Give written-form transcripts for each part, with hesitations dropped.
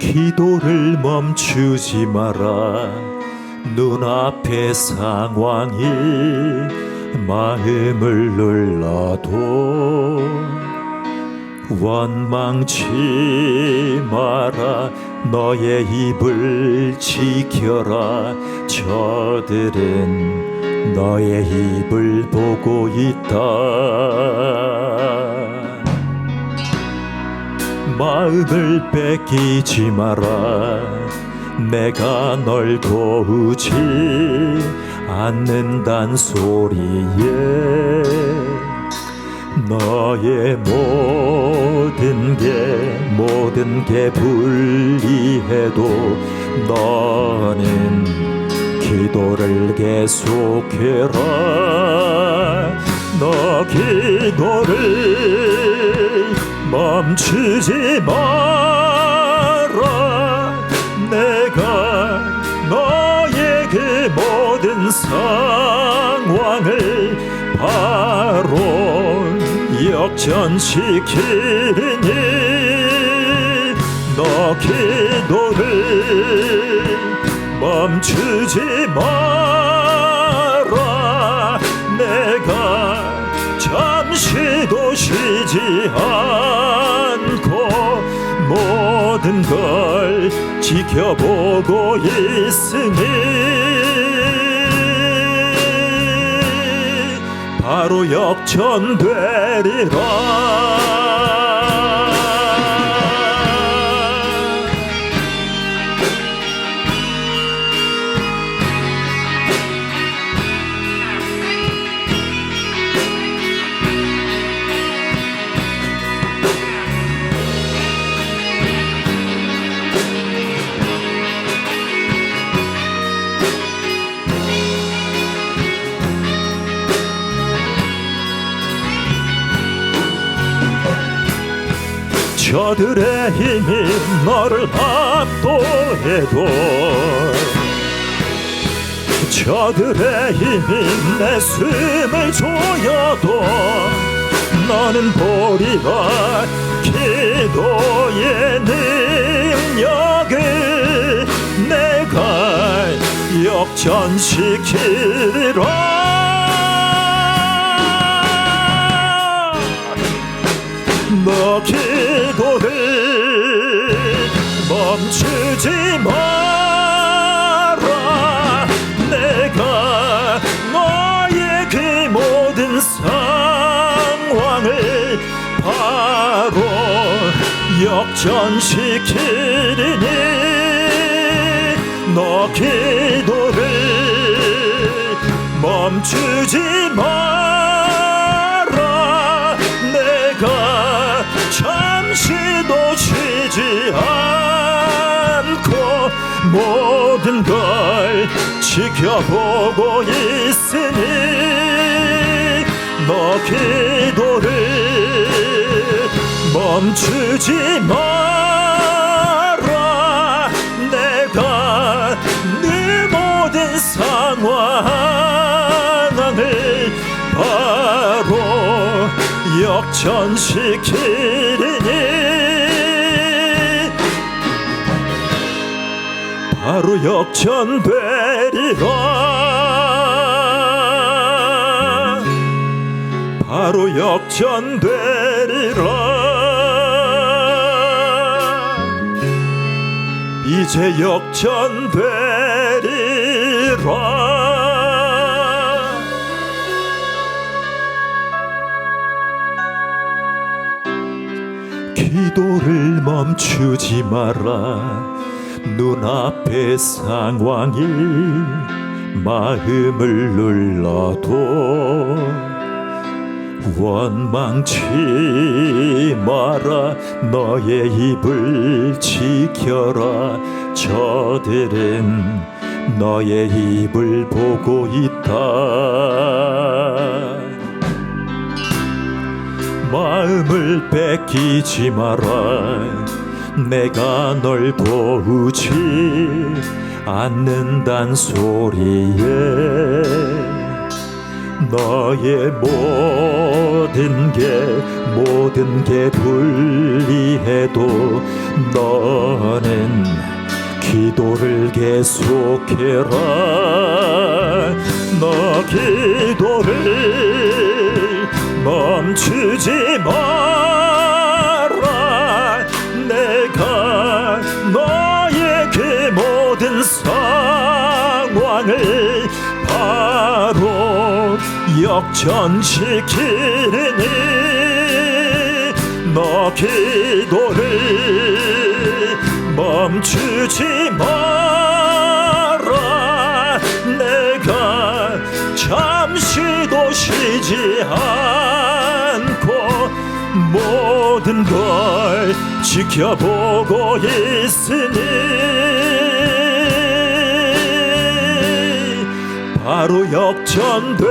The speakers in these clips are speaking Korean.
기도를 멈추지 마라. 눈앞의 상황이 마음을 눌러도 원망치 마라. 너의 입을 지켜라. 저들은 너의 입을 보고 있다. 마음을 뺏기지 마라. 내가 널 도우지 않는단 소리에 너의 모든 게 불리해도 너는 기도를 계속해라. 너 기도를 멈추지 마라. 내가 너의 그 모든 상황을 바로 역전시키리니 너 기도를 멈추지 마라. 내가 잠시도 쉬지 않고 모든 걸 지켜보고 있으니 바로 역전되리라. 저들의 힘이 너를 압도해도 저들의 힘이 내 숨을 조여도 너는 보리라. 기도의 능력을 내가 역전시키리라. 너 기도를 멈추지 마라. 내가 너의 그 모든 상황을 바로 역전시키리니 너 기도를 멈추지 마라. 내가 잠시도 쉬지 않고 모든 걸 지켜보고 있으니 너 기도를 멈추지 마라. 내가 네 모든 상황을 바로 역전시키리니 바로 역전되리라. 바로 역전되리라. 이제 역전되리라. 기도를 멈추지 마라. 눈앞의 상황이 마음을 눌러도 원망치 마라. 너의 입을 지켜라. 저들은 너의 입을 보고 있다. 마음을 뺏기지 마라. 내가 널 도우지 않는단 소리에 나의 모든 게 불리해도 너는 기도를 계속해라. 너 기도를 멈추지 마라. 내가 너의 그 모든 상황을 바로 역전시키리니 너 기도를 멈추지 마라. 내가 잠시도 쉬지 않고 모든 걸 지켜보고 있으니 바로 역전되리라.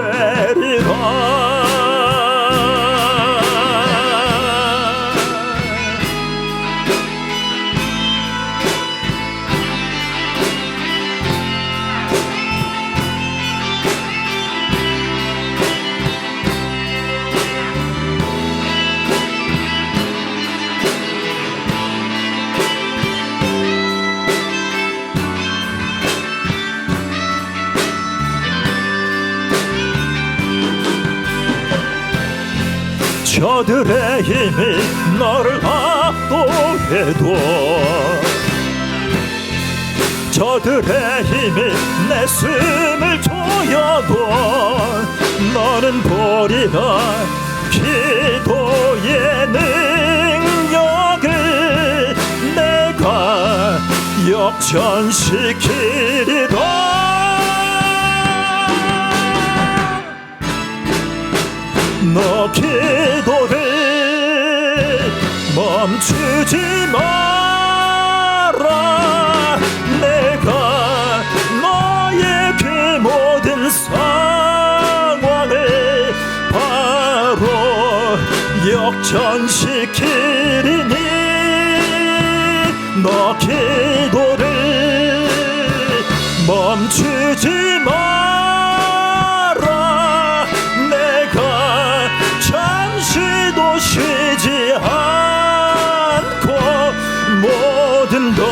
저들의 힘이 너를 압도해도 저들의 힘이 내 숨을 조여도 너는 보리라 기도의 능력을 내가 역전시키리라. 너 기도를 멈추지 마라. 내가 너의 그 모든 상황을 바로 역전시키리니 너 기도를 멈추지 마라. 내가 잠시도 쉬지 않고 모든 걸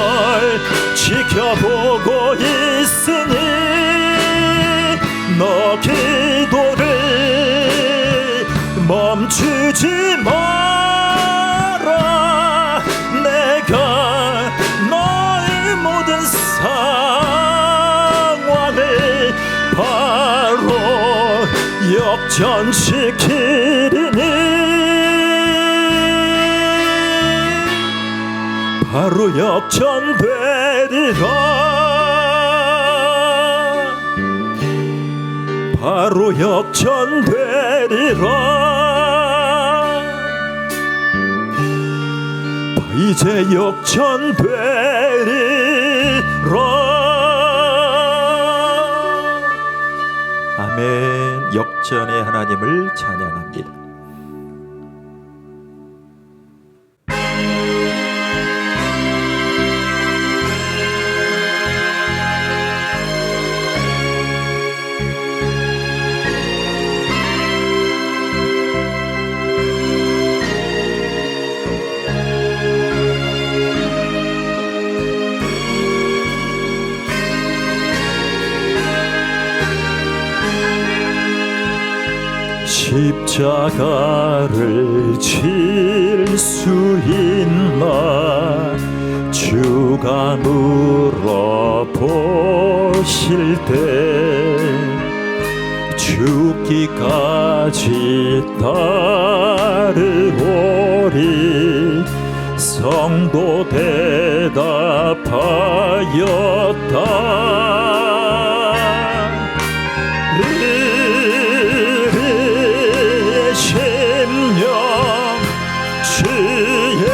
지켜보고 있으니 너 기도를 멈추지 마라. 내가 너의 모든 상황을 바로 역전시키리니 바로 역전되리라. 바로 역전되리라. 이제 역전되리라. 아멘. 역전의 하나님을 찬양합니다. 십자가를 질 수 있나 주가 물어보실 때 죽기까지 따르오리 성도 대답하였다. 심령 주의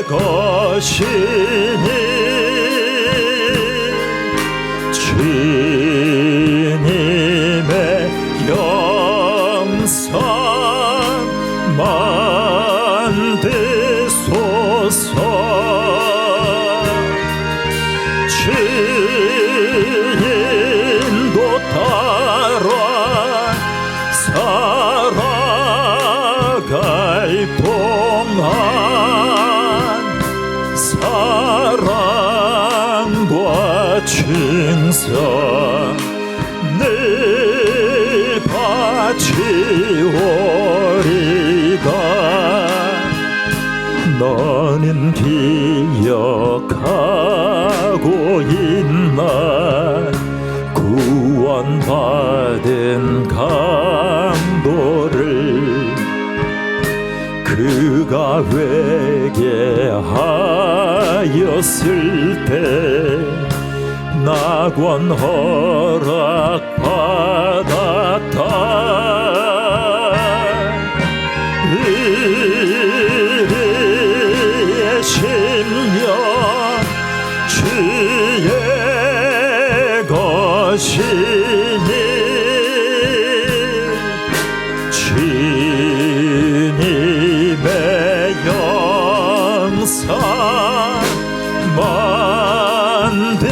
것이니 주님의 영상 만드소서. 주님의 충성 늘 바치오리다. 너는 기억하고 있나 구원받은 강도를. 그가 회개하였을 때 낙원 허락받았다. 의리의 심령 주의 것이니 주님의 영상 만드소서.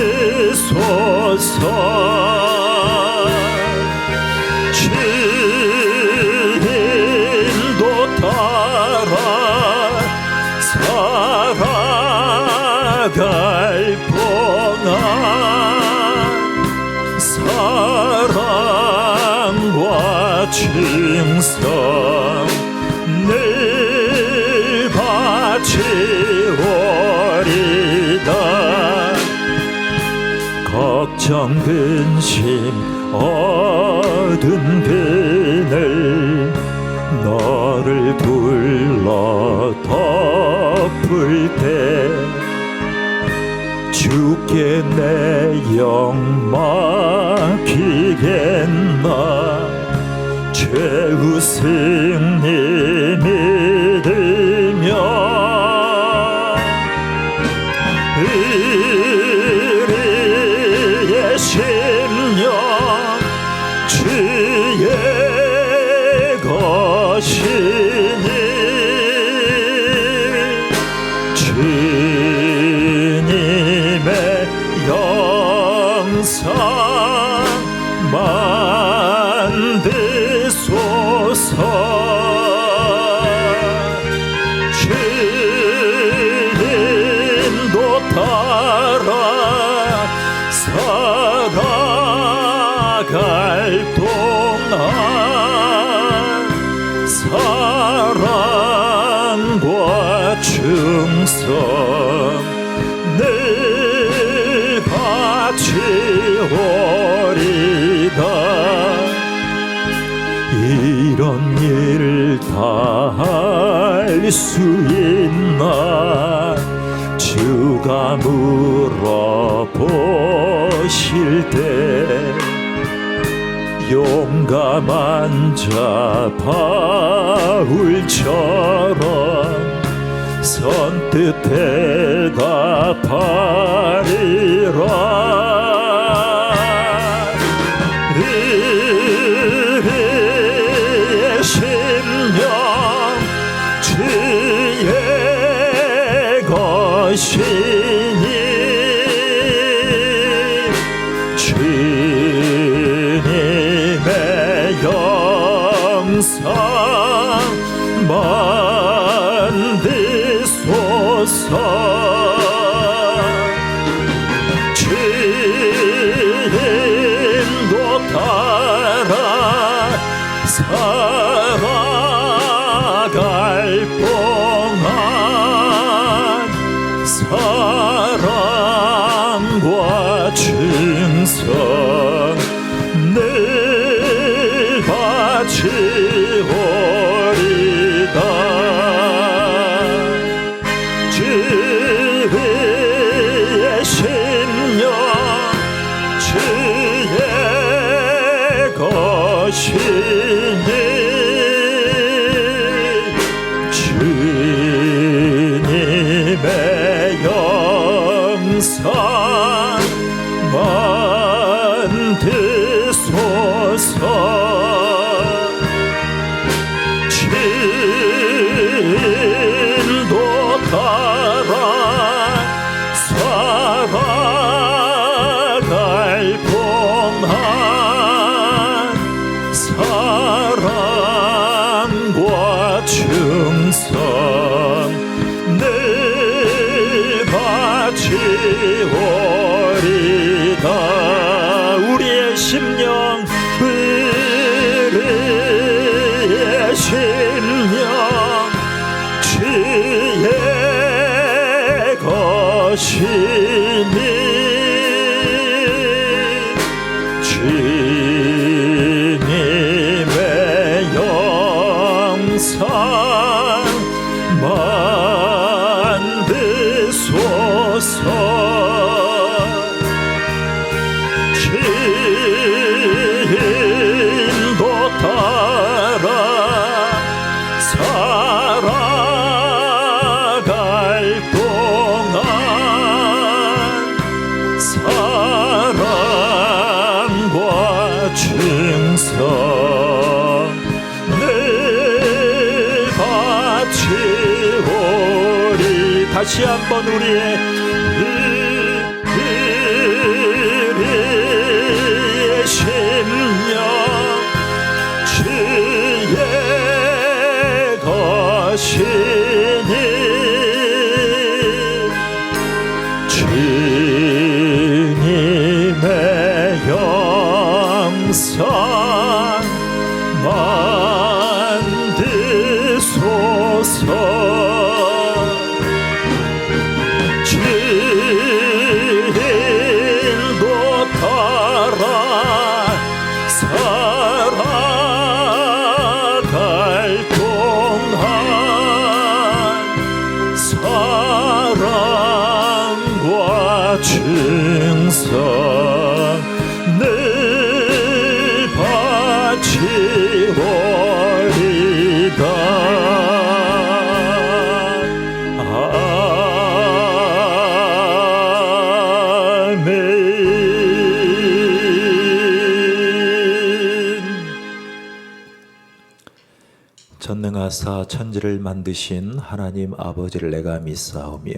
주님도 따라 살아갈 동안 사랑과 충성 늘 바치오리다. 걱정 근심 어두운 그늘 너를 불러 덮을 때 주께 내 영 맡기겠나. 최후 승리 믿으며 의리의 심령 주의 것이니 주님의 영상 만드소서. 주님도 따라 살아갈 동안 사랑과 충성 늘 바치오리다. 이런 일을 다 할 수 있나 주가 물어보실 때 용감한 자 바울처럼 선뜻 대답하리라. 의리의 심령 주의 것이니 주님의 영상 만드소서. 주님도 따라 살아갈 동안 사랑과 충성 늘 바치오리다. 주의 심령 주의 것이니 주님의 영상 만드소서. 주님도 따라 살아갈 동안 사랑과 충성 늘 바치오리. 주님의 영상 만드소서. 인도 따라 살아갈 동안 사랑과 충성 늘 바치오리. 다시 한번 우리의 심령 주의 것이니 주님의 영상 만드소서. 주인도 따라 살아갈 동안 사랑과 충성 늘 바치오리다. 전능하사 천지를 만드신 하나님 아버지를 내가 믿사오며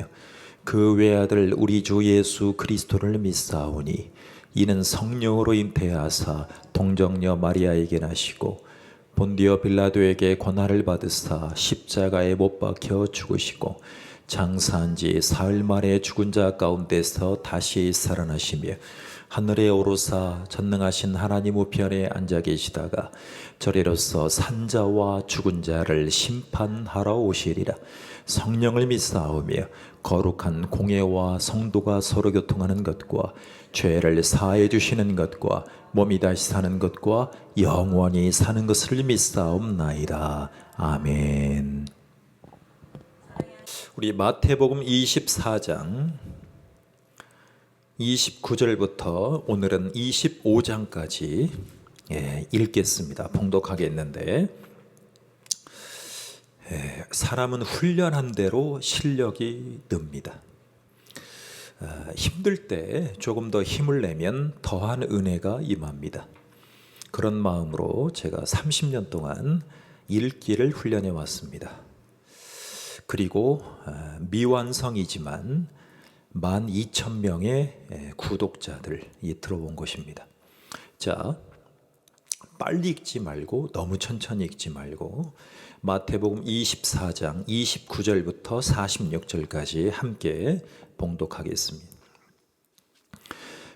그 외아들 우리 주 예수 그리스도를 믿사오니 이는 성령으로 잉태하사 동정녀 마리아에게 나시고 본디오 빌라도에게 고난을 받으사 십자가에 못 박혀 죽으시고 장사한 지 사흘 만에 죽은 자 가운데서 다시 살아나시며 하늘에 오르사 전능하신 하나님 우편에 앉아 계시다가 저리로서 산자와 죽은 자를 심판하러 오시리라. 성령을 믿사오며 거룩한 공예와 성도가 서로 교통하는 것과 죄를 사해 주시는 것과 몸이 다시 사는 것과 영원히 사는 것을 믿사옵나이다. 아멘. 우리 마태복음 24장 29절부터 오늘은 25장까지 읽겠습니다. 봉독하겠는데, 사람은 훈련한 대로 실력이 늡니다. 힘들 때 조금 더 힘을 내면 더한 은혜가 임합니다. 그런 마음으로 제가 30년 동안 읽기를 훈련해 왔습니다. 그리고 미완성이지만 12,000명의 구독자들이 들어온 것입니다. 자, 빨리 읽지 말고 너무 천천히 읽지 말고 마태복음 24장 29절부터 46절까지 함께 봉독하겠습니다.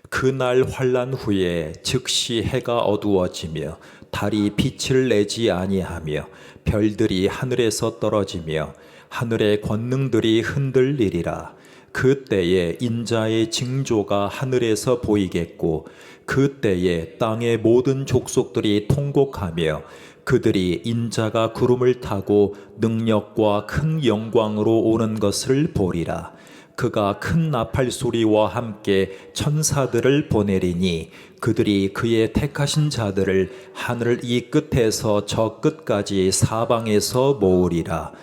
그날 환난 후에 즉시 해가 어두워지며 달이 빛을 내지 아니하며 별들이 하늘에서 떨어지며 하늘의 권능들이 흔들리리라. 그때에 인자의 징조가 하늘에서 보이겠고 그때에 땅의 모든 족속들이 통곡하며 그들이 인자가 구름을 타고 능력과 큰 영광으로 오는 것을 보리라. 그가 큰 나팔 소리와 함께 천사들을 보내리니 그들이 그의 택하신 자들을 하늘 이 끝에서 저 끝까지 사방에서 모으리라.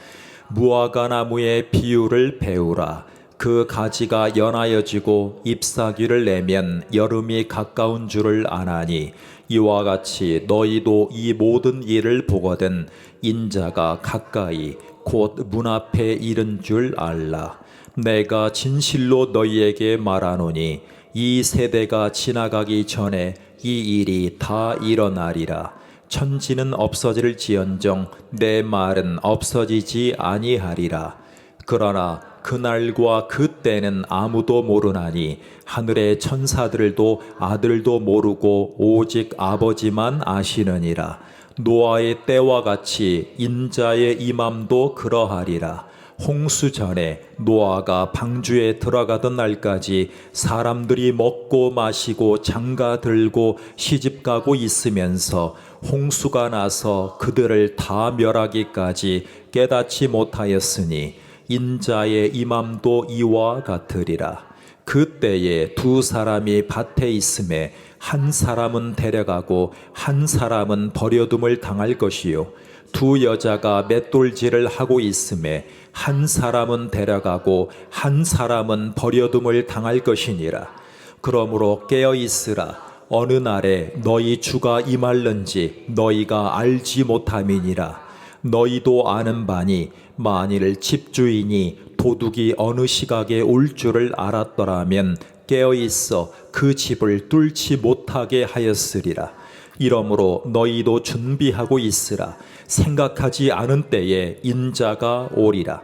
무화과 나무의 비유를 배우라. 그 가지가 연하여지고 잎사귀를 내면 여름이 가까운 줄을 아나니 이와 같이 너희도 이 모든 일을 보거든 인자가 가까이 곧 문 앞에 이른 줄 알라. 내가 진실로 너희에게 말하노니 이 세대가 지나가기 전에 이 일이 다 일어나리라. 천지는 없어질지언정 내 말은 없어지지 아니하리라. 그러나 그날과 그때는 아무도 모르나니 하늘의 천사들도 아들도 모르고 오직 아버지만 아시느니라. 노아의 때와 같이 인자의 임함도 그러하리라. 홍수 전에 노아가 방주에 들어가던 날까지 사람들이 먹고 마시고 장가 들고 시집가고 있으면서 홍수가 나서 그들을 다 멸하기까지 깨닫지 못하였으니 인자의 임함도 이와 같으리라. 그때에 두 사람이 밭에 있음에 한 사람은 데려가고 한 사람은 버려둠을 당할 것이요 두 여자가 맷돌질을 하고 있음에 한 사람은 데려가고 한 사람은 버려둠을 당할 것이니라. 그러므로 깨어 있으라. 어느 날에 너희 주가 임할는지 너희가 알지 못함이니라. 너희도 아는 바니 만일 집주인이 도둑이 어느 시각에 올 줄을 알았더라면 깨어 있어 그 집을 뚫지 못하게 하였으리라. 이러므로 너희도 준비하고 있으라. 생각하지 않은 때에 인자가 오리라.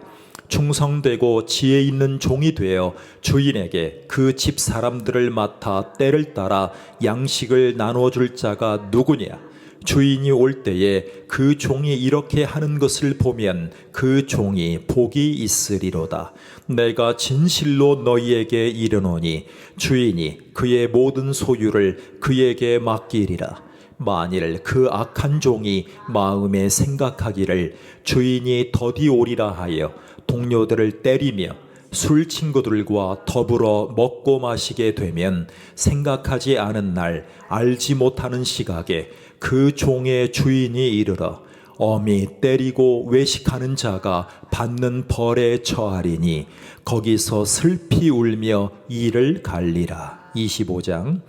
충성되고 지혜 있는 종이 되어 주인에게 그 집 사람들을 맡아 때를 따라 양식을 나눠줄 자가 누구냐? 주인이 올 때에 그 종이 이렇게 하는 것을 보면 그 종이 복이 있으리로다. 내가 진실로 너희에게 이르노니 주인이 그의 모든 소유를 그에게 맡기리라. 만일 그 악한 종이 마음에 생각하기를 주인이 더디 오리라 하여 동료들을 때리며 술 친구들과 더불어 먹고 마시게 되면 생각하지 않은 날 알지 못하는 시각에 그 종의 주인이 이르러 엄히 때리고 외식하는 자가 받는 벌에 처하리니 거기서 슬피 울며 이를 갈리라. 25장.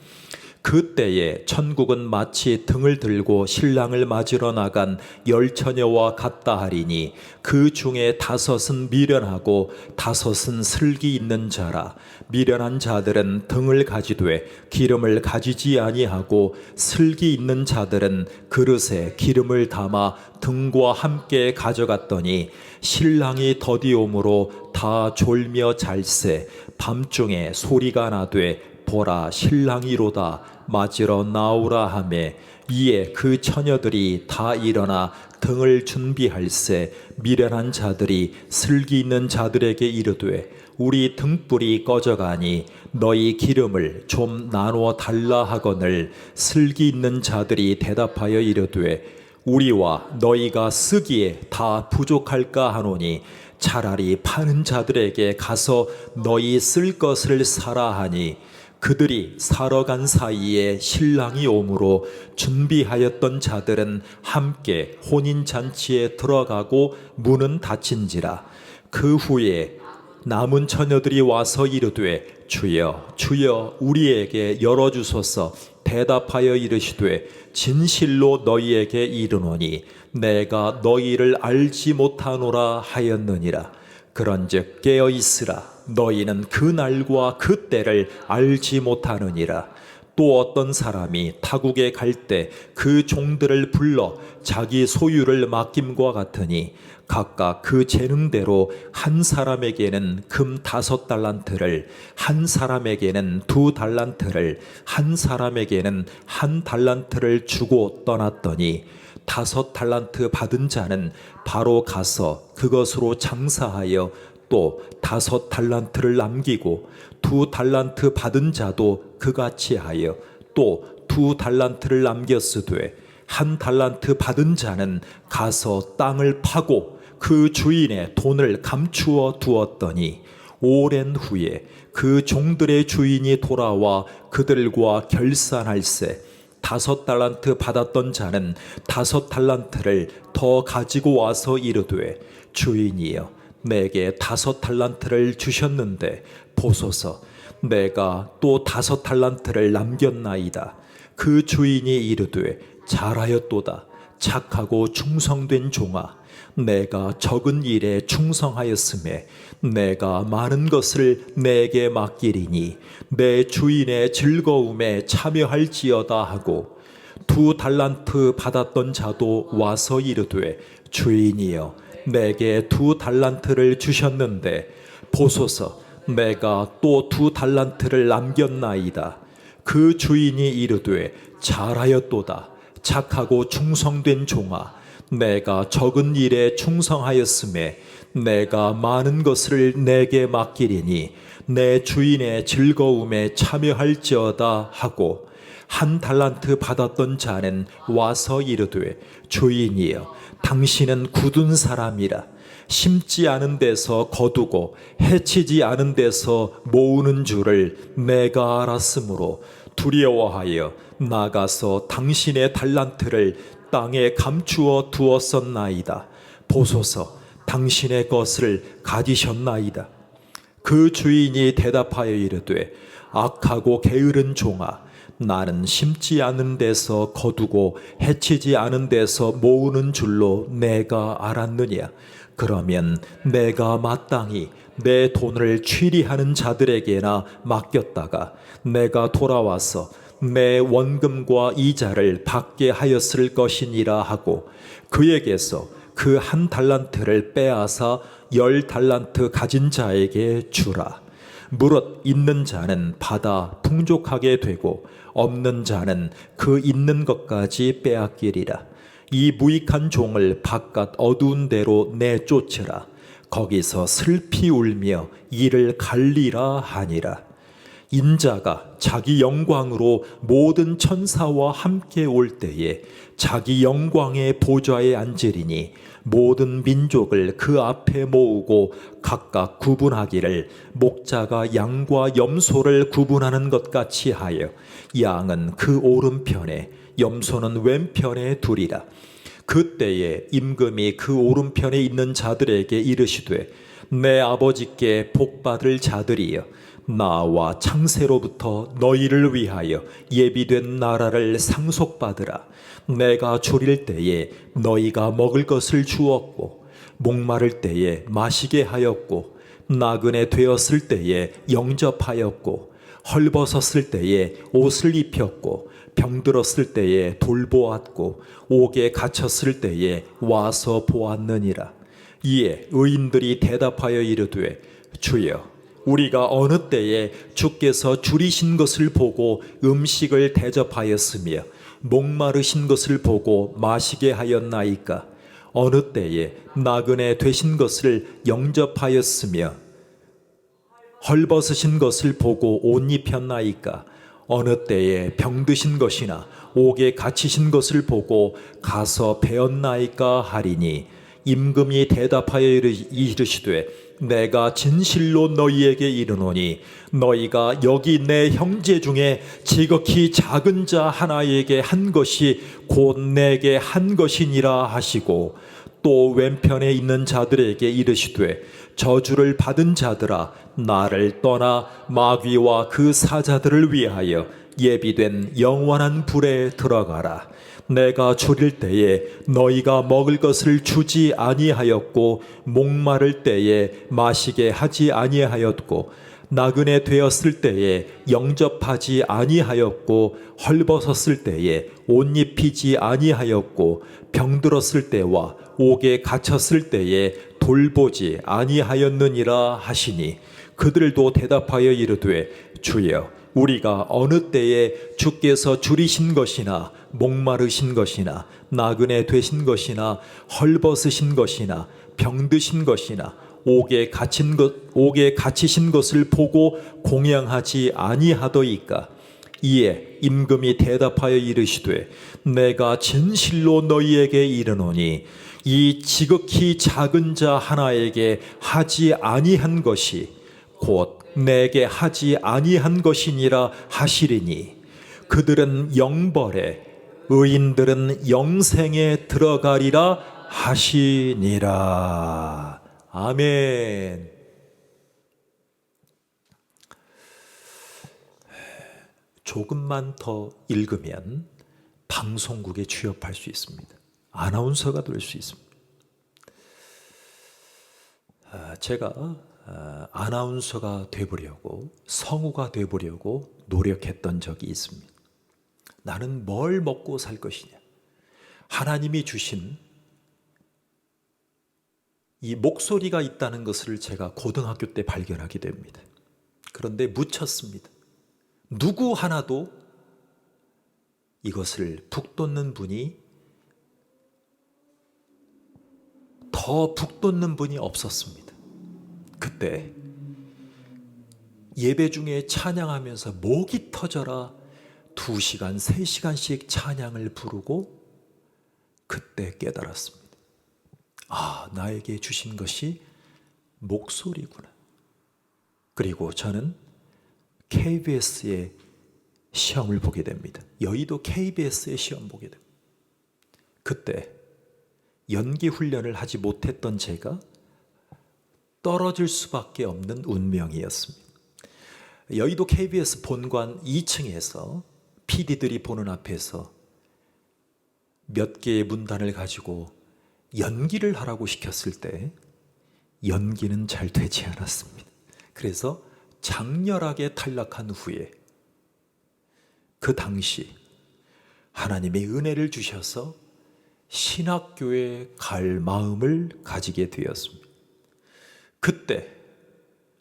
그때에 천국은 마치 등을 들고 신랑을 맞으러 나간 열 처녀와 같다 하리니 그 중에 5은 미련하고 5은 슬기 있는 자라. 미련한 자들은 등을 가지되 기름을 가지지 아니하고 슬기 있는 자들은 그릇에 기름을 담아 등과 함께 가져갔더니 신랑이 더디오므로 다 졸며 잘세 밤중에 소리가 나되 보라 신랑이로다 맞으러 나오라 하매 이에 그 처녀들이 다 일어나 등을 준비할세 미련한 자들이 슬기 있는 자들에게 이르되 우리 등불이 꺼져가니 너희 기름을 좀 나누어 달라 하거늘 슬기 있는 자들이 대답하여 이르되 우리와 너희가 쓰기에 다 부족할까 하노니 차라리 파는 자들에게 가서 너희 쓸 것을 사라 하니 그들이 사러 간 사이에 신랑이 오므로 준비하였던 자들은 함께 혼인잔치에 들어가고 문은 닫힌지라. 그 후에 남은 처녀들이 와서 이르되 주여 주여 우리에게 열어주소서. 대답하여 이르시되 진실로 너희에게 이르노니 내가 너희를 알지 못하노라 하였느니라. 그런즉 깨어 있으라. 너희는 그 날과 그 때를 알지 못하느니라. 또 어떤 사람이 타국에 갈 때 그 종들을 불러 자기 소유를 맡김과 같으니 각각 그 재능대로 한 사람에게는 금 5달란트를 한 사람에게는 2달란트를 한 사람에게는 1달란트를 주고 떠났더니 5달란트 받은 자는 바로 가서 그것으로 장사하여 또 5달란트를 남기고 2달란트 받은 자도 그같이 하여 또 2달란트를 남겼으되 1달란트 받은 자는 가서 땅을 파고 그 주인의 돈을 감추어 두었더니 오랜 후에 그 종들의 주인이 돌아와 그들과 결산할세 5달란트 받았던 자는 5달란트를 더 가지고 와서 이르되 주인이여 내게 5달란트를 주셨는데 보소서 내가 또 5달란트를 남겼나이다. 그 주인이 이르되 잘하였도다. 착하고 충성된 종아 내가 적은 일에 충성하였음에 내가 많은 것을 내게 맡기리니 내 주인의 즐거움에 참여할지어다 하고 2달란트 받았던 자도 와서 이르되 주인이여 내게 2달란트를 주셨는데 보소서 내가 또 2달란트를 남겼나이다. 그 주인이 이르되 잘하였도다. 착하고 충성된 종아 내가 적은 일에 충성하였음에 내가 많은 것을 내게 맡기리니 내 주인의 즐거움에 참여할지어다 하고, 한 달란트 받았던 자는 와서 이르되, 주인이여, 당신은 굳은 사람이라. 심지 않은 데서 거두고 해치지 않은 데서 모으는 줄을 내가 알았으므로 두려워하여 나가서 당신의 달란트를 땅에 감추어 두었었나이다. 보소서, 당신의 것을 가지셨나이다. 그 주인이 대답하여 이르되, 악하고 게으른 종아, 나는 심지 않은 데서 거두고 해치지 않은 데서 모으는 줄로 내가 알았느냐. 그러면 내가 마땅히 내 돈을 취리하는 자들에게나 맡겼다가 내가 돌아와서 내 원금과 이자를 받게 하였을 것이니라 하고, 그에게서 그 한 달란트를 빼앗아 10달란트 가진 자에게 주라. 무릇 있는 자는 받아 풍족하게 되고 없는 자는 그 있는 것까지 빼앗기리라. 이 무익한 종을 바깥 어두운 데로 내쫓으라. 거기서 슬피 울며 이를 갈리라 하니라. 인자가 자기 영광으로 모든 천사와 함께 올 때에 자기 영광의 보좌에 앉으리니, 모든 민족을 그 앞에 모으고 각각 구분하기를 목자가 양과 염소를 구분하는 것 같이 하여, 양은 그 오른편에 염소는 왼편에 두리라. 그때에 임금이 그 오른편에 있는 자들에게 이르시되, 내 아버지께 복받을 자들이여, 나와 창세로부터 너희를 위하여 예비된 나라를 상속받으라. 내가 줄일 때에 너희가 먹을 것을 주었고, 목마를 때에 마시게 하였고, 나그네 되었을 때에 영접하였고, 헐벗었을 때에 옷을 입혔고, 병들었을 때에 돌보았고, 옥에 갇혔을 때에 와서 보았느니라. 이에 의인들이 대답하여 이르되, 주여, 우리가 어느 때에 주께서 줄이신 것을 보고 음식을 대접하였으며 목마르신 것을 보고 마시게 하였나이까? 어느 때에 나그네 되신 것을 영접하였으며 헐벗으신 것을 보고 옷 입혔나이까? 어느 때에 병드신 것이나 옥에 갇히신 것을 보고 가서 배었나이까 하리니, 임금이 대답하여 이르시되, 내가 진실로 너희에게 이르노니 너희가 여기 내 형제 중에 지극히 작은 자 하나에게 한 것이 곧 내게 한 것이니라 하시고, 또 왼편에 있는 자들에게 이르시되, 저주를 받은 자들아, 나를 떠나 마귀와 그 사자들을 위하여 예비된 영원한 불에 들어가라. 내가 줄일 때에 너희가 먹을 것을 주지 아니하였고, 목마를 때에 마시게 하지 아니하였고, 나그네 되었을 때에 영접하지 아니하였고, 헐벗었을 때에 옷 입히지 아니하였고, 병들었을 때와 옥에 갇혔을 때에 돌보지 아니하였느니라 하시니, 그들도 대답하여 이르되, 주여, 우리가 어느 때에 주께서 줄이신 것이나 목마르신 것이나 나그네 되신 것이나 헐벗으신 것이나 병드신 것이나 옥에 갇히신 것을 보고 공양하지 아니하더이까? 이에 임금이 대답하여 이르시되, 내가 진실로 너희에게 이르노니 이 지극히 작은 자 하나에게 하지 아니한 것이 곧 내게 하지 아니한 것이니라 하시리니, 그들은 영벌에 의인들은 영생에 들어가리라 하시니라. 아멘. 조금만 더 읽으면 방송국에 취업할 수 있습니다. 아나운서가 될 수 있습니다. 제가 아나운서가 되보려고, 성우가 되보려고 노력했던 적이 있습니다. 나는 뭘 먹고 살 것이냐? 하나님이 주신 이 목소리가 있다는 것을 제가 고등학교 때 발견하게 됩니다. 그런데 묻혔습니다. 누구 하나도 이것을 북돋는 분이 더 북돋는 분이 없었습니다. 그때 예배 중에 찬양하면서 목이 터져라 2시간, 3시간씩 찬양을 부르고 그때 깨달았습니다. 아, 나에게 주신 것이 목소리구나. 그리고 저는 KBS의 시험을 보게 됩니다. 여의도 KBS의 시험 보게 됩니다. 그때 연기 훈련을 하지 못했던 제가 떨어질 수밖에 없는 운명이었습니다. 여의도 KBS 본관 2층에서 PD들이 보는 앞에서 몇 개의 문단을 가지고 연기를 하라고 시켰을 때 연기는 잘 되지 않았습니다. 그래서 장렬하게 탈락한 후에 그 당시 하나님의 은혜를 주셔서 신학교에 갈 마음을 가지게 되었습니다. 그때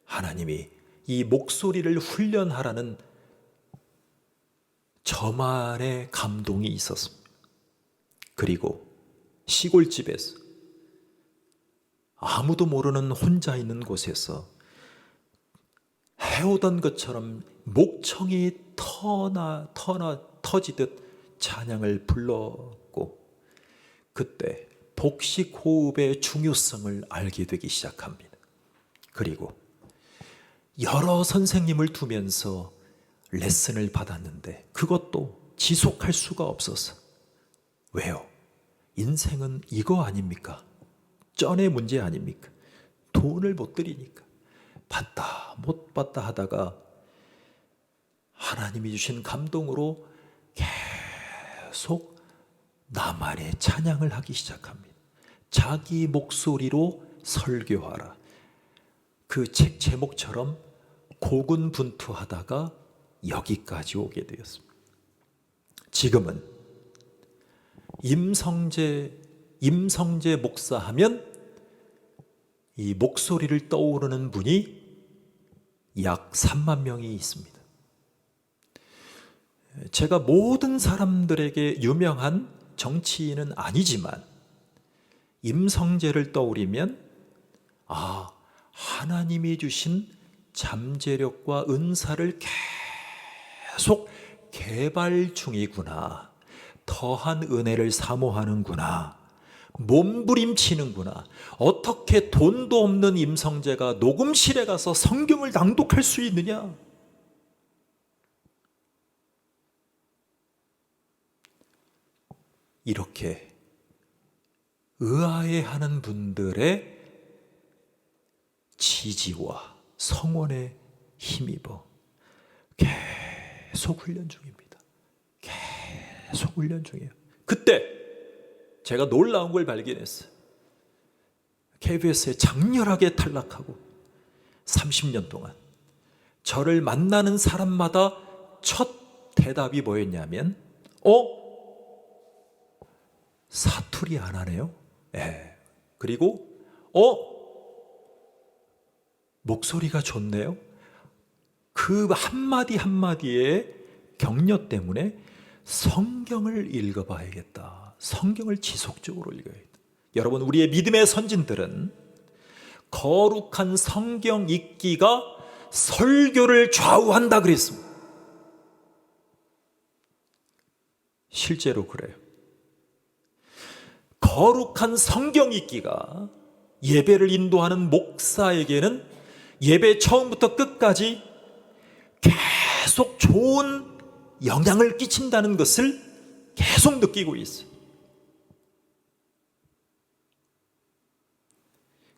하나님이 이 목소리를 훈련하라는 저만의 감동이 있었습니다. 그리고 시골집에서 아무도 모르는 혼자 있는 곳에서 해오던 것처럼 목청이 터지듯 찬양을 불렀고 그때 복식 호흡의 중요성을 알게 되기 시작합니다. 그리고 여러 선생님을 두면서 레슨을 받았는데 그것도 지속할 수가 없어서. 왜요? 인생은 이거 아닙니까? 쩐의 문제 아닙니까? 돈을 못 들이니까 받다 못 받다 하다가 하나님이 주신 감동으로 계속 나만의 찬양을 하기 시작합니다. 자기 목소리로 설교하라. 그 책 제목처럼 고군분투하다가 여기까지 오게 되었습니다. 지금은 임성재 목사 하면 이 목소리를 떠오르는 분이 약 3만 명이 있습니다. 제가 모든 사람들에게 유명한 정치인은 아니지만 임성재를 떠올리면 아, 하나님이 주신 잠재력과 은사를 계속 개발 중이구나. 더한 은혜를 사모하는구나. 몸부림치는구나. 어떻게 돈도 없는 임성재가 녹음실에 가서 성경을 낭독할 수 있느냐? 이렇게 의아해하는 분들의 지지와 성원에 힘입어 계속 훈련 중입니다. 계속 훈련 중이에요. 그때 제가 놀라운 걸 발견했어요. KBS에 장렬하게 탈락하고 30년 동안 저를 만나는 사람마다 첫 대답이 뭐였냐면 사투리 안 하네요. 예. 그리고 목소리가 좋네요. 그 한마디 한마디의 격려 때문에 성경을 읽어봐야겠다. 성경을 지속적으로 읽어야겠다. 여러분, 우리의 믿음의 선진들은 거룩한 성경 읽기가 설교를 좌우한다 그랬습니다. 실제로 그래요. 거룩한 성경 읽기가 예배를 인도하는 목사에게는 예배 처음부터 끝까지 계속 좋은 영향을 끼친다는 것을 계속 느끼고 있어요.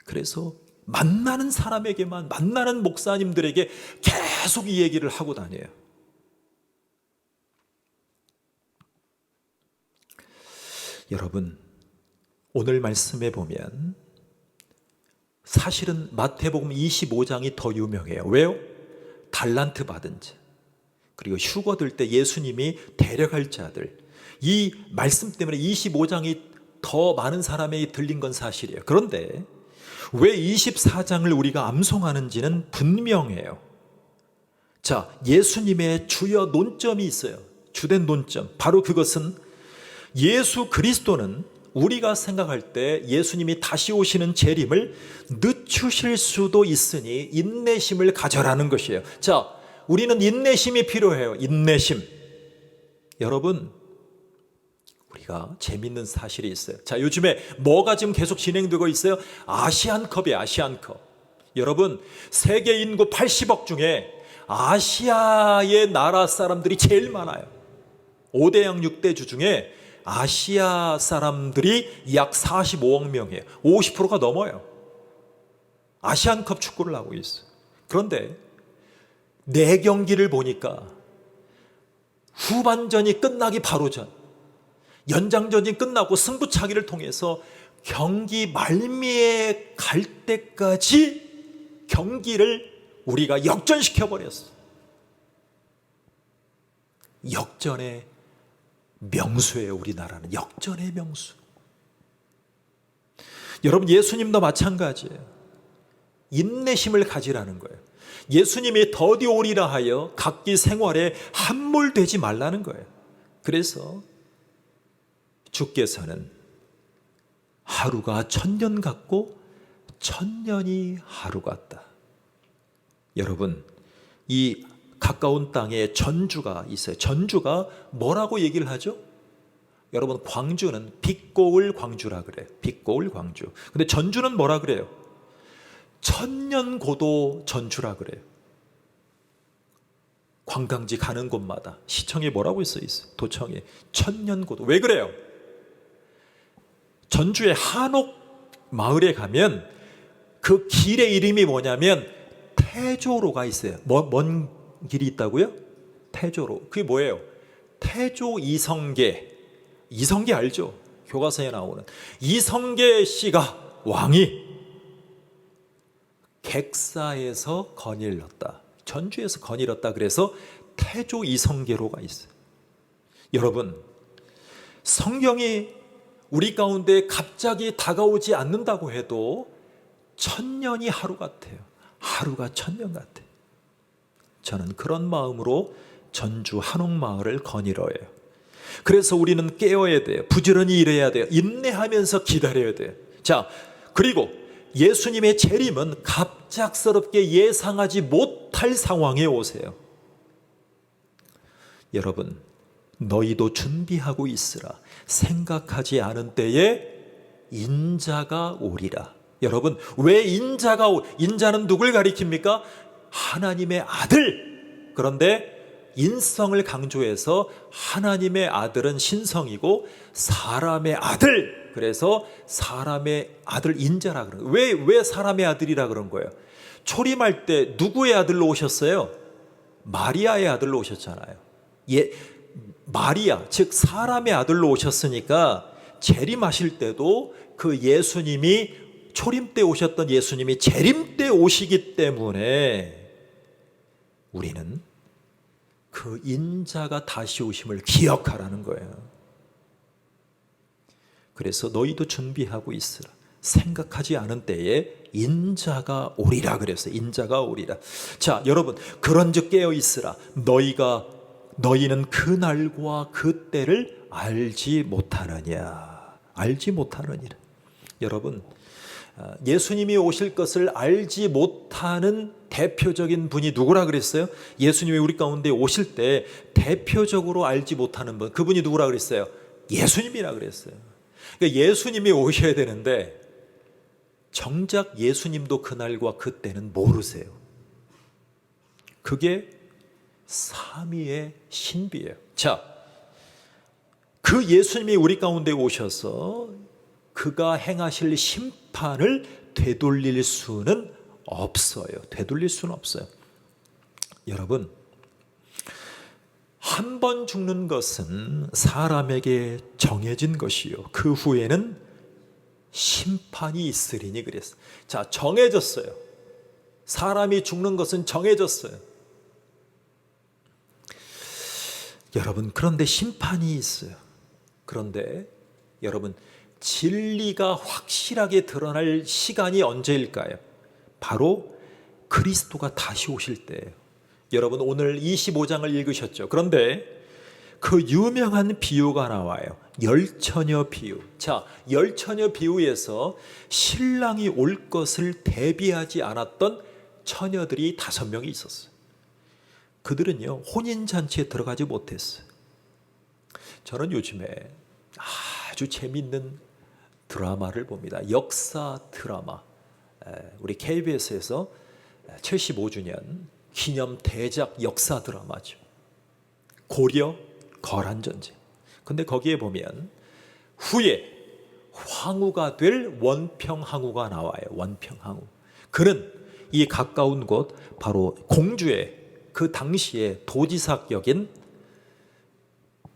그래서 만나는 사람에게만, 만나는 목사님들에게 계속 이 얘기를 하고 다녀요. 여러분, 오늘 말씀에 보면 사실은 마태복음 25장이 더 유명해요. 왜요? 달란트 받은 자, 그리고 휴거될 때 예수님이 데려갈 자들, 이 말씀 때문에 25장이 더 많은 사람에게 들린 건 사실이에요. 그런데 왜 24장을 우리가 암송하는지는 분명해요. 자, 예수님의 주요 논점이 있어요. 주된 논점, 바로 그것은 예수 그리스도는 우리가 생각할 때 예수님이 다시 오시는 재림을 늦추실 수도 있으니 인내심을 가져라는 것이에요. 자, 우리는 인내심이 필요해요. 인내심. 여러분, 우리가 재밌는 사실이 있어요. 자, 요즘에 뭐가 지금 계속 진행되고 있어요? 아시안컵이에요. 아시안컵. 여러분, 세계 인구 80억 중에 아시아의 나라 사람들이 제일 많아요. 5대양 6대주 중에 아시아 사람들이 약 45억 명이에요. 50%가 넘어요. 아시안컵 축구를 하고 있어요. 그런데 4경기를 보니까 후반전이 끝나기 바로 전, 연장전이 끝나고 승부차기를 통해서 경기 말미에 갈 때까지 경기를 우리가 역전시켜버렸어. 역전의 명수예요. 우리나라는 역전의 명수. 여러분, 예수님도 마찬가지예요. 인내심을 가지라는 거예요. 예수님이 더디 오리라 하여 각기 생활에 함몰되지 말라는 거예요. 그래서 주께서는 하루가 1000년 같고 1000년이 하루 같다. 여러분, 이 가까운 땅에 전주가 있어요. 전주가 뭐라고 얘기를 하죠? 여러분, 광주는 빛고울 광주라 그래요. 빛고울 광주. 근데 전주는 뭐라 그래요? 천년고도 전주라 그래요. 관광지 가는 곳마다 시청에 뭐라고 써 있어요? 도청에 천년고도. 왜 그래요? 전주의 한옥 마을에 가면 그 길의 이름이 뭐냐면 태조로가 있어요. 뭔 길이 있다고요? 태조로. 그게 뭐예요? 태조 이성계. 이성계 알죠? 교과서에 나오는 이성계 씨가 왕이 객사에서 거닐렀다. 전주에서 거닐었다. 그래서 태조 이성계로가 있어요. 여러분, 성경이 우리 가운데 갑자기 다가오지 않는다고 해도 1000년이 하루 같아요. 하루가 1000년 같아요. 저는 그런 마음으로 전주 한옥마을을 거닐어요. 그래서 우리는 깨어야 돼요. 부지런히 일해야 돼요. 인내하면서 기다려야 돼요. 자, 그리고 예수님의 재림은 갑작스럽게 예상하지 못할 상황에 오세요. 여러분, 너희도 준비하고 있으라. 생각하지 않은 때에 인자가 오리라. 여러분, 왜 인자는 누굴 가리킵니까? 하나님의 아들. 그런데 인성을 강조해서 하나님의 아들은 신성이고 사람의 아들, 그래서 사람의 아들 인자라 그런 거예요. 왜 사람의 아들이라 그런 거예요? 초림할 때 누구의 아들로 오셨어요? 마리아의 아들로 오셨잖아요. 마리아, 즉 사람의 아들로 오셨으니까 재림하실 때도 그 예수님이 초림 때 오셨던 예수님이 재림 때 오시기 때문에 우리는 그 인자가 다시 오심을 기억하라는 거예요. 그래서 너희도 준비하고 있으라. 생각하지 않은 때에 인자가 오리라 그랬어요. 인자가 오리라. 자, 여러분, 그런즉 깨어 있으라. 너희는 그 날과 그 때를 알지 못하느냐. 알지 못하느니라. 여러분, 예수님이 오실 것을 알지 못하는 대표적인 분이 누구라 그랬어요? 예수님이 우리 가운데 오실 때 대표적으로 알지 못하는 분, 그분이 누구라 그랬어요? 예수님이라 그랬어요. 그러니까 예수님이 오셔야 되는데 정작 예수님도 그날과 그때는 모르세요. 그게 삼위의 신비예요. 자, 그 예수님이 우리 가운데 오셔서 그가 행하실 심판을 되돌릴 수는 없어요. 되돌릴 수는 없어요. 여러분, 한 번 죽는 것은 사람에게 정해진 것이요, 그 후에는 심판이 있으리니 그랬어요. 자, 정해졌어요. 사람이 죽는 것은 정해졌어요. 여러분, 그런데 심판이 있어요. 그런데 여러분, 진리가 확실하게 드러날 시간이 언제일까요? 바로 그리스도가 다시 오실 때예요. 여러분, 오늘 25장을 읽으셨죠? 그런데 그 유명한 비유가 나와요. 열처녀 비유. 자, 열처녀 비유에서 신랑이 올 것을 대비하지 않았던 처녀들이 5명이 있었어요. 그들은요, 혼인잔치에 들어가지 못했어요. 저는 요즘에 아주 재밌는 드라마를 봅니다. 역사 드라마. 우리 KBS에서 75주년 기념 대작 역사 드라마죠. 고려 거란전쟁. 근데 거기에 보면 후에 황후가 될 원평항후가 나와요. 원평항후. 그는 이 가까운 곳 바로 공주의 그 당시에 도지사격인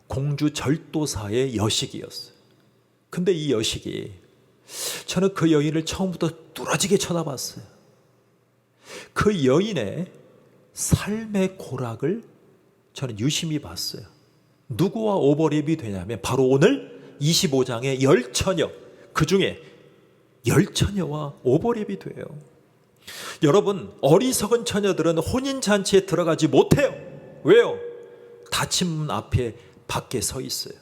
공주 절도사의 여식이었어요. 근데 이 여식이, 저는 그 여인을 처음부터 뚫어지게 쳐다봤어요. 그 여인의 삶의 고락을 저는 유심히 봤어요. 누구와 오버랩이 되냐면 바로 오늘 25장의 열처녀, 그 중에 열처녀와 오버랩이 돼요. 여러분, 어리석은 처녀들은 혼인잔치에 들어가지 못해요. 왜요? 닫힌 문 앞에 밖에 서 있어요.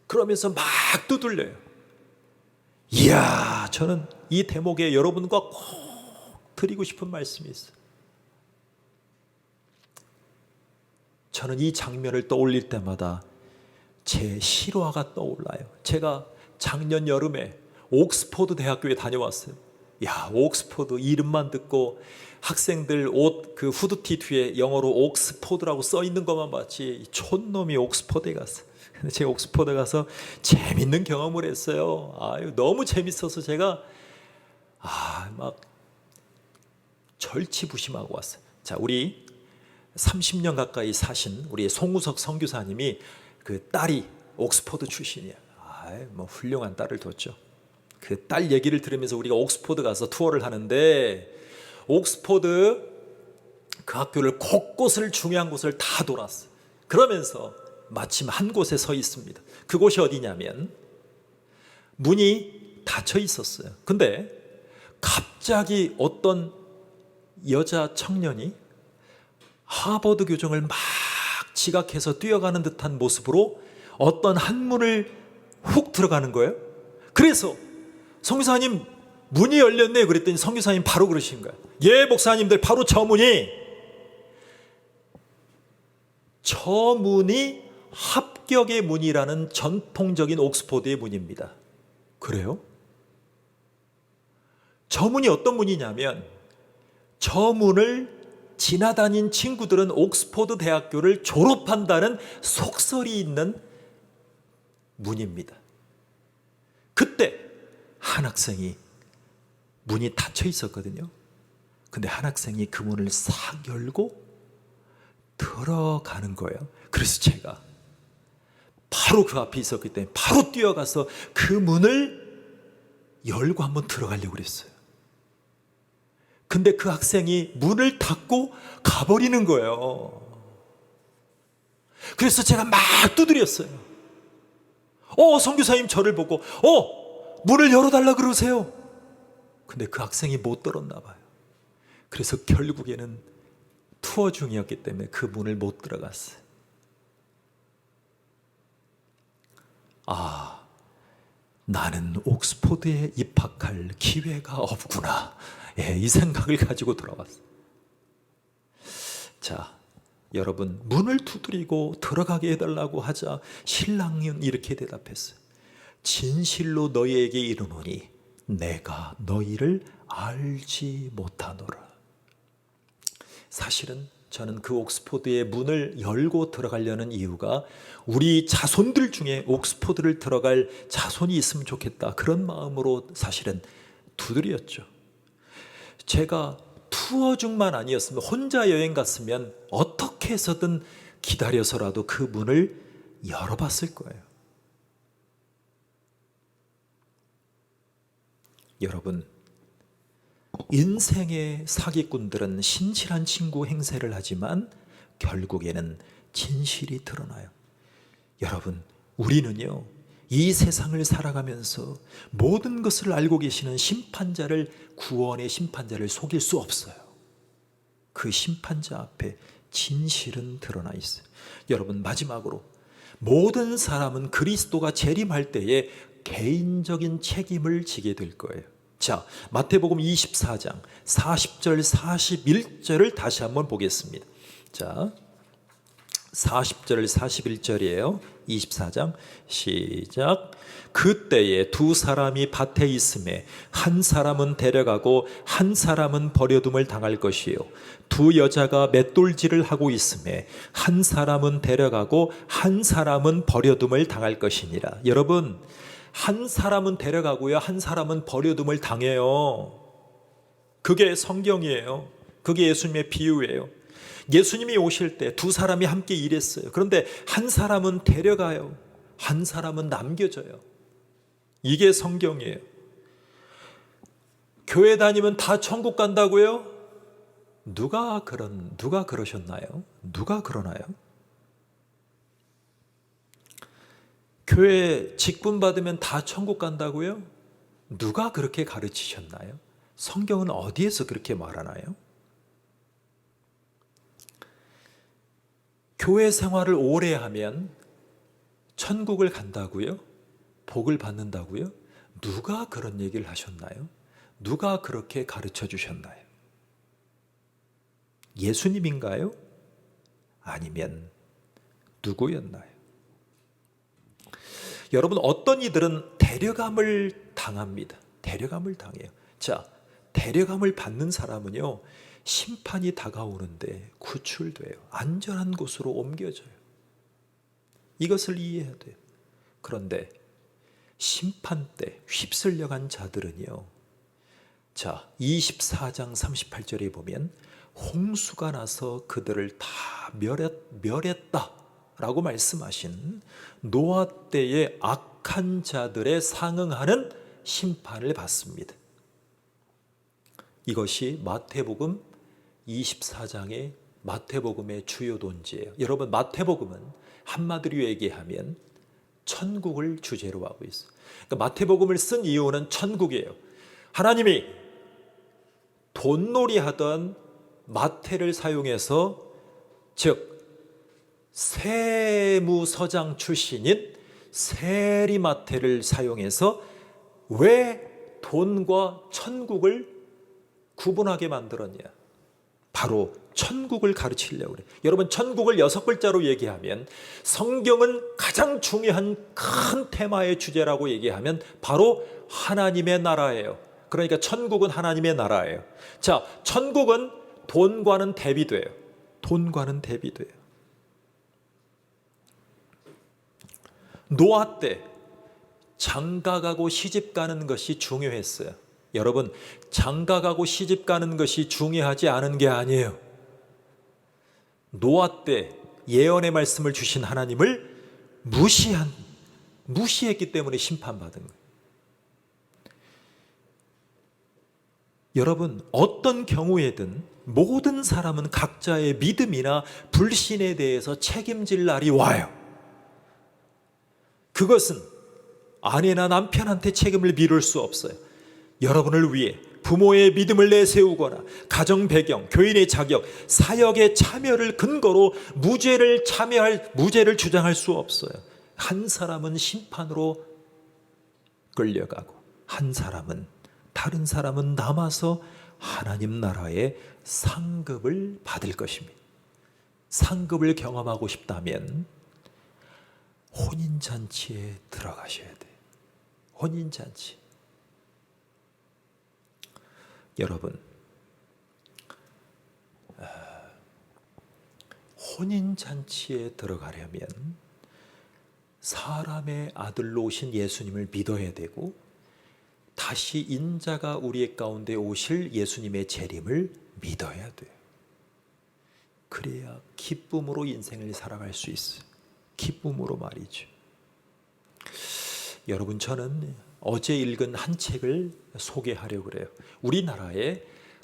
그러면서 막 두들려요. 이야, 저는 이 대목에 여러분과 꼭 드리고 싶은 말씀이 있어요. 저는 이 장면을 떠올릴 때마다 제 실화가 떠올라요. 제가 작년 여름에 옥스퍼드 대학교에 다녀왔어요. 야, 옥스퍼드 이름만 듣고 학생들 옷 그 후드티 뒤에 영어로 옥스퍼드라고 써 있는 것만 봤지 촌놈이 옥스퍼드에 갔어요. 근데 제가 옥스퍼드 가서 재밌는 경험을 했어요. 아유, 너무 재밌어서 제가 막 절치부심하고 왔어요. 자, 우리 30년 가까이 사신 우리 송우석 선교사님이 그 딸이 옥스퍼드 출신이야. 뭐 훌륭한 딸을 뒀죠. 그 딸 얘기를 들으면서 우리가 옥스퍼드 가서 투어를 하는데, 옥스퍼드 그 학교를 곳곳을 중요한 곳을 다 돌았어요. 그러면서 마침 한 곳에 서 있습니다. 그곳이 어디냐면 문이 닫혀 있었어요. 근데 갑자기 어떤 여자 청년이 하버드 교정을 막 지각해서 뛰어가는 듯한 모습으로 어떤 한 문을 훅 들어가는 거예요. 그래서 선교사님, 문이 열렸네. 그랬더니 선교사님 바로 그러신 거예요. 예, 목사님들, 바로 저 문이 합격의 문이라는 전통적인 옥스퍼드의 문입니다. 그래요? 저 문이 어떤 문이냐면, 저 문을 지나다닌 친구들은 옥스퍼드 대학교를 졸업한다는 속설이 있는 문입니다. 그때 한 학생이, 문이 닫혀 있었거든요. 근데 한 학생이 그 문을 싹 열고 들어가는 거예요. 그래서 제가 바로 그 앞에 있었기 때문에 바로 뛰어가서 그 문을 열고 한번 들어가려고 그랬어요. 근데 그 학생이 문을 닫고 가버리는 거예요. 그래서 제가 막 두드렸어요. 선교사님 저를 보고 문을 열어달라 그러세요. 근데 그 학생이 못 들었나 봐요. 그래서 결국에는 투어 중이었기 때문에 그 문을 못 들어갔어요. 나는 옥스퍼드에 입학할 기회가 없구나. 이 생각을 가지고 돌아왔어요. 자, 여러분, 문을 두드리고 들어가게 해달라고 하자 신랑은 이렇게 대답했어요. 진실로 너희에게 이르노니 내가 너희를 알지 못하노라. 사실은 저는 그 옥스퍼드의 문을 열고 들어가려는 이유가 우리 자손들 중에 옥스퍼드를 들어갈 자손이 있으면 좋겠다, 그런 마음으로 사실은 두드렸죠. 제가 투어 중만 아니었으면, 혼자 여행 갔으면 어떻게 해서든 기다려서라도 그 문을 열어봤을 거예요. 여러분, 인생의 사기꾼들은 신실한 친구 행세를 하지만 결국에는 진실이 드러나요. 여러분, 우리는요, 이 세상을 살아가면서 모든 것을 알고 계시는 심판자를, 구원의 심판자를 속일 수 없어요. 그 심판자 앞에 진실은 드러나 있어요. 여러분, 마지막으로 모든 사람은 그리스도가 재림할 때에 개인적인 책임을 지게 될 거예요. 자, 마태복음 24장 40절 41절을 다시 한번 보겠습니다. 자, 40절 41절이에요. 24장 시작. 그때에 두 사람이 밭에 있음에 한 사람은 데려가고 한 사람은 버려둠을 당할 것이요, 두 여자가 맷돌질을 하고 있음에 한 사람은 데려가고 한 사람은 버려둠을 당할 것이니라. 여러분, 한 사람은 데려가고요, 한 사람은 버려둠을 당해요. 그게 성경이에요. 그게 예수님의 비유예요. 예수님이 오실 때 두 사람이 함께 일했어요. 그런데 한 사람은 데려가요, 한 사람은 남겨져요. 이게 성경이에요. 교회 다니면 다 천국 간다고요? 누가 그러셨나요? 누가 그러나요? 교회 직분 받으면 다 천국 간다고요? 누가 그렇게 가르치셨나요? 성경은 어디에서 그렇게 말하나요? 교회 생활을 오래 하면 천국을 간다고요? 복을 받는다고요? 누가 그런 얘기를 하셨나요? 누가 그렇게 가르쳐 주셨나요? 예수님인가요? 아니면 누구였나요? 여러분, 어떤 이들은 데려감을 당합니다. 데려감을 당해요. 자, 데려감을 받는 사람은요, 심판이 다가오는데 구출돼요. 안전한 곳으로 옮겨져요. 이것을 이해해야 돼요. 그런데 심판 때 휩쓸려간 자들은요, 자, 24장 38절에 보면 홍수가 나서 그들을 다 멸했다라고 말씀하신 노아 때의 악한 자들에 상응하는 심판을 받습니다. 이것이 마태복음 24장의 마태복음의 주요 논지예요. 여러분, 마태복음은 한마디로 얘기하면 천국을 주제로 하고 있어요. 그러니까 마태복음을 쓴 이유는 천국이에요. 하나님이 돈놀이 하던 마태를 사용해서, 즉 세무서장 출신인 세리마태를 사용해서 왜 돈과 천국을 구분하게 만들었냐? 바로 천국을 가르치려고 그래요. 여러분, 천국을 6글자로 얘기하면, 성경은 가장 중요한 큰 테마의 주제라고 얘기하면 바로 하나님의 나라예요. 그러니까 천국은 하나님의 나라예요. 자, 천국은 돈과는 대비돼요. 돈과는 대비돼요. 노아 때 장가가고 시집가는 것이 중요했어요. 여러분, 장가가고 시집가는 것이 중요하지 않은 게 아니에요. 노아 때 예언의 말씀을 주신 하나님을 무시했기 때문에 심판받은 거예요. 여러분, 어떤 경우에든 모든 사람은 각자의 믿음이나 불신에 대해서 책임질 날이 와요. 그것은 아내나 남편한테 책임을 미룰 수 없어요. 여러분을 위해 부모의 믿음을 내세우거나 가정 배경, 교인의 자격, 사역의 참여를 근거로 무죄를 주장할 수 없어요. 한 사람은 심판으로 끌려가고 다른 사람은 남아서 하나님 나라의 상급을 받을 것입니다. 상급을 경험하고 싶다면 혼인잔치에 들어가셔야 돼요. 혼인잔치. 여러분, 혼인잔치에 들어가려면 사람의 아들로 오신 예수님을 믿어야 되고, 다시 인자가 우리 가운데 오실 예수님의 재림을 믿어야 돼요. 그래야 기쁨으로 인생을 살아갈 수 있어요. 기쁨으로 말이죠. 여러분, 저는 어제 읽은 한 책을 소개하려고 그래요. 우리나라에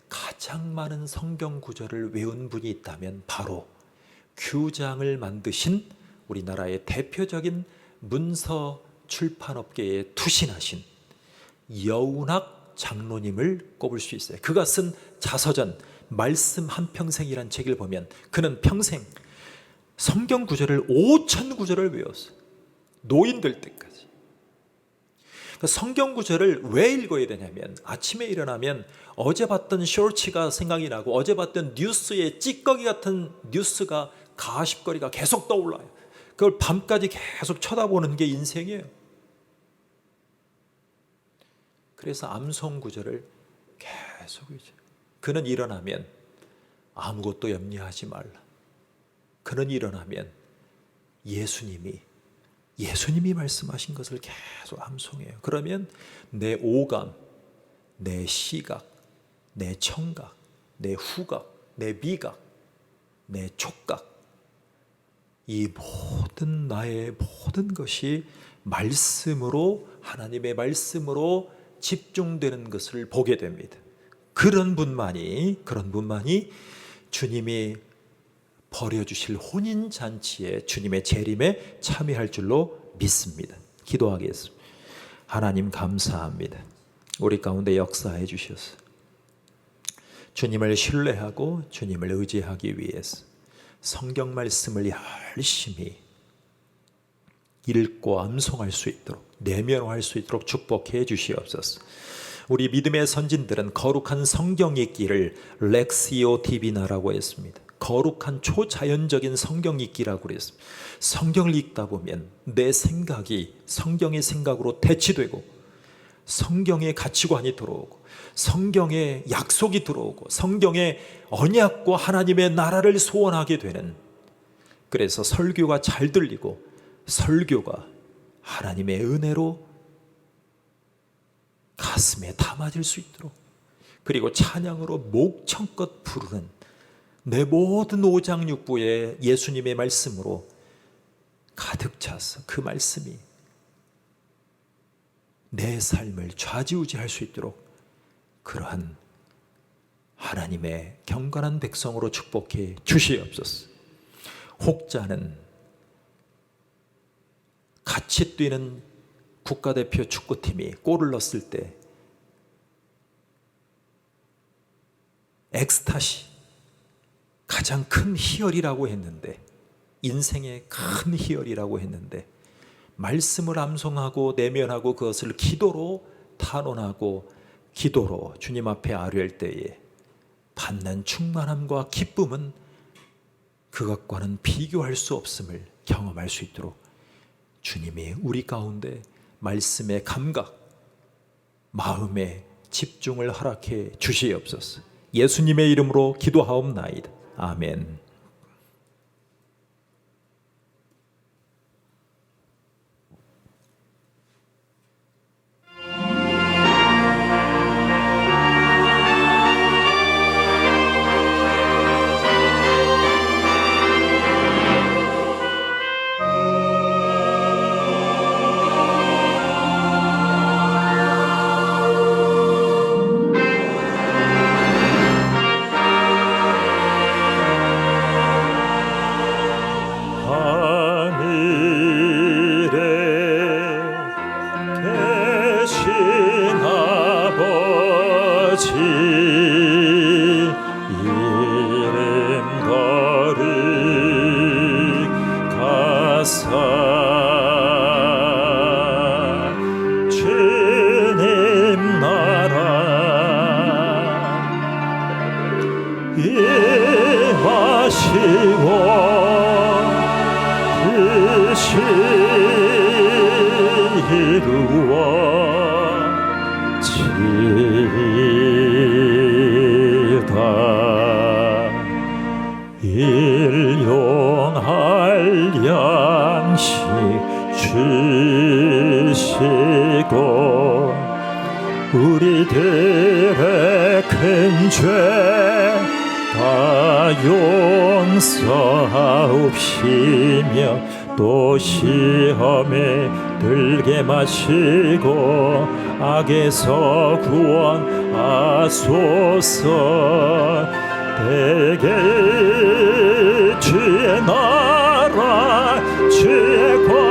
가장 많은 성경 구절을 외운 분이 있다면 바로 규장을 만드신 우리나라의 대표적인 문서 출판업계에 투신하신 여운학 장로님을 꼽을 수 있어요. 그가 쓴 자서전 말씀 한평생이란 책을 보면 그는 평생 성경 구절을 5천 구절을 외웠어요. 노인 될 때까지. 성경 구절을 왜 읽어야 되냐면 아침에 일어나면 어제 봤던 쇼츠가 생각이 나고 어제 봤던 뉴스의 찌꺼기 같은 뉴스가 가십거리가 계속 떠올라요. 그걸 밤까지 계속 쳐다보는 게 인생이에요. 그래서 암송 구절을 계속 읽어요. 그는 일어나면 아무것도 염려하지 말라. 그는 일어나면 예수님이 말씀하신 것을 계속 암송해요. 그러면 내 오감, 내 시각, 내 청각, 내 후각, 내 미각, 내 촉각, 이 모든 나의 모든 것이 말씀으로, 하나님의 말씀으로 집중되는 것을 보게 됩니다. 그런 분만이 주님이 벌여주실 혼인잔치에, 주님의 재림에 참여할 줄로 믿습니다. 기도하겠습니다. 하나님 감사합니다. 우리 가운데 역사해 주셔서 주님을 신뢰하고 주님을 의지하기 위해서 성경 말씀을 열심히 읽고 암송할 수 있도록, 내면화할 수 있도록 축복해 주시옵소서. 우리 믿음의 선진들은 거룩한 성경 읽기를 렉시오 디비나라고 했습니다. 거룩한 초자연적인 성경 읽기라고 그랬습니다. 성경을 읽다 보면 내 생각이 성경의 생각으로 대치되고, 성경의 가치관이 들어오고, 성경의 약속이 들어오고, 성경의 언약과 하나님의 나라를 소원하게 되는, 그래서 설교가 잘 들리고 설교가 하나님의 은혜로 가슴에 담아질 수 있도록, 그리고 찬양으로 목청껏 부르는 내 모든 오장육부에 예수님의 말씀으로 가득 차서 그 말씀이 내 삶을 좌지우지할 수 있도록 그러한 하나님의 경건한 백성으로 축복해 주시옵소서. 혹자는 같이 뛰는 국가대표 축구팀이 골을 넣었을 때 엑스타시, 가장 큰 희열이라고 했는데, 인생의 큰 희열이라고 했는데, 말씀을 암송하고 내면하고 그것을 기도로 탄원하고 기도로 주님 앞에 아뢰할 때에 받는 충만함과 기쁨은 그것과는 비교할 수 없음을 경험할 수 있도록 주님이 우리 가운데 말씀의 감각, 마음의 집중을 허락해 주시옵소서. 예수님의 이름으로 기도하옵나이다. 아멘. 일용할 양식 주시고 우리들의 큰 죄 다 용서하옵시며 또 시험에 들게 마시고 악에서 구원하소서. 대개 주의 나라 주의 권